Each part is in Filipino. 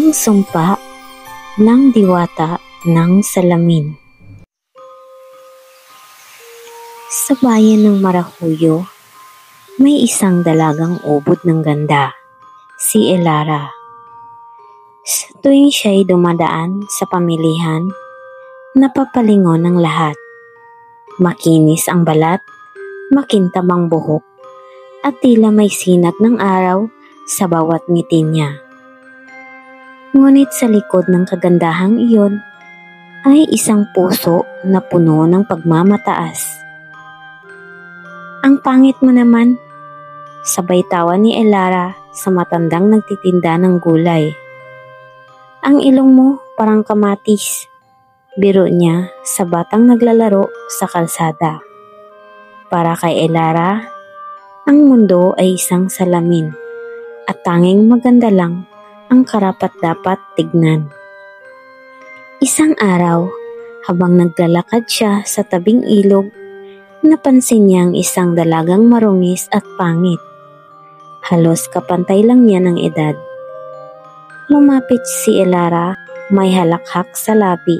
Ang sumpa ng diwata ng salamin. Sa bayan ng Maracuyo, may isang dalagang ubod ng ganda, si Elara. Sa tuwing siya'y dumadaan sa pamilihan, napapalingon ng lahat. Makinis ang balat, makintab ang buhok, at tila may sinag ng araw sa bawat ngiti niya. Ngunit sa likod ng kagandahang iyon ay isang puso na puno ng pagmamataas. "Ang pangit mo naman," sabay tawa ni Elara sa matandang nagtitinda ng gulay. "Ang ilong mo parang kamatis," biro niya sa batang naglalaro sa kalsada. Para kay Elara, ang mundo ay isang salamin at tanging maganda lang ang karapat-dapat tignan. Isang araw, habang naglalakad siya sa tabing ilog, napansin niya ang isang dalagang marungis at pangit. Halos kapantay lang niya ng edad. Lumapit si Elara, may halakhak sa labi.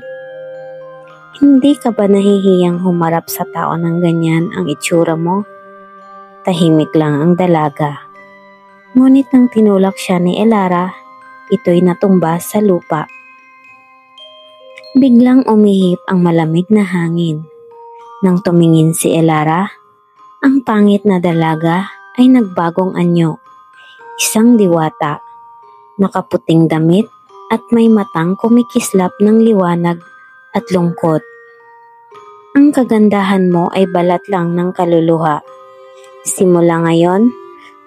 "Hindi ka ba nahihiyang humarap sa tao ng ganyan ang itsura mo?" Tahimik lang ang dalaga. Ngunit nang tinulak siya ni Elara, ito'y natumba sa lupa. Biglang umihip ang malamig na hangin. Nang tumingin si Elara, ang pangit na dalaga ay nagbagong anyo. Isang diwata, nakaputing damit at may matang kumikislap ng liwanag at lungkot. "Ang kagandahan mo ay balat lang ng kaluluha. Simula ngayon,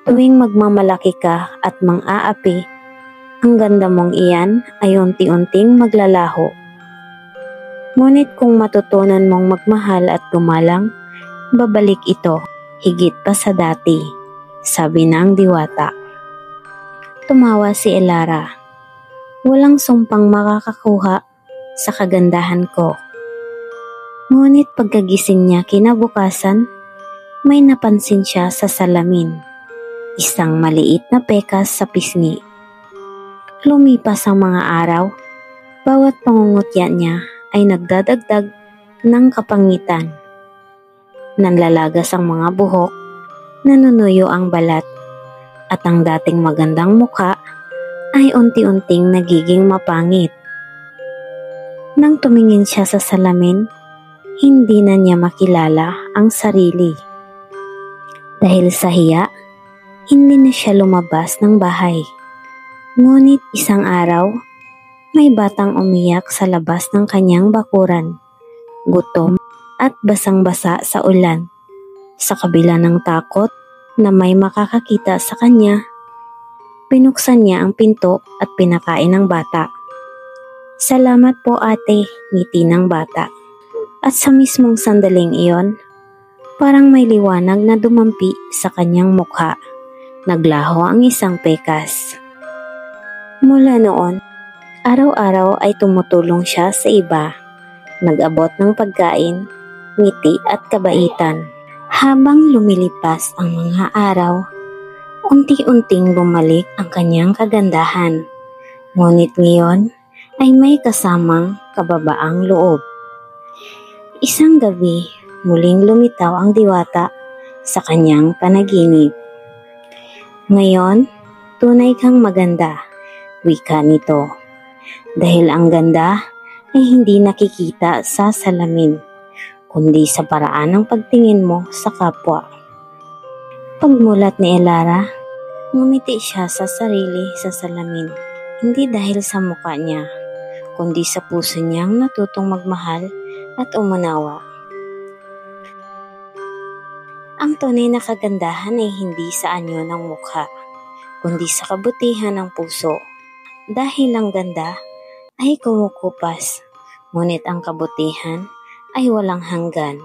tuwing magmamalaki ka at mang-aapi, ang ganda mong iyan ay unti-unting maglalaho. Ngunit kung matutunan mong magmahal at gumalang, babalik ito higit pa sa dati," sabi ng diwata. Tumawa si Elara. "Walang sumpang makakakuha sa kagandahan ko." Ngunit pagkagising niya kinabukasan, may napansin siya sa salamin. Isang maliit na pekas sa pisngi. Lumipas ang mga araw, bawat pangungutya niya ay nagdadagdag ng kapangitan. Nanlalagas ang mga buhok, nanunuyo ang balat, at ang dating magandang mukha ay unti-unting nagiging mapangit. Nang tumingin siya sa salamin, hindi na niya makilala ang sarili. Dahil sa hiya, hindi na siya lumabas ng bahay. Ngunit isang araw, may batang umiyak sa labas ng kanyang bakuran, gutom at basang-basa sa ulan. Sa kabila ng takot na may makakakita sa kanya, binuksan niya ang pinto at pinakain ng bata. "Salamat po ate," ngiti ng bata. At sa mismong sandaling iyon, parang may liwanag na dumampi sa kanyang mukha. Naglaho ang isang pekas. Mula noon, araw-araw ay tumutulong siya sa iba, nag-abot ng pagkain, ngiti at kabaitan. Habang lumilipas ang mga araw, unti-unting bumalik ang kanyang kagandahan. Ngunit ngayon ay may kasamang kababaang loob. Isang gabi, muling lumitaw ang diwata sa kanyang panaginip. "Ngayon, tunay kang maganda," wika nito. "Dahil ang ganda ay hindi nakikita sa salamin, kundi sa paraan ng pagtingin mo sa kapwa." Pagmulat ni Elara, ngumiti siya sa sarili sa salamin, hindi dahil sa mukha niya, kundi sa puso niyang natutong magmahal at umunawa. Ang tunay na kagandahan ay hindi sa anyo ng mukha, kundi sa kabutihan ng puso. Dahil ang ganda ay kumukupas, ngunit ang kabutihan ay walang hanggan.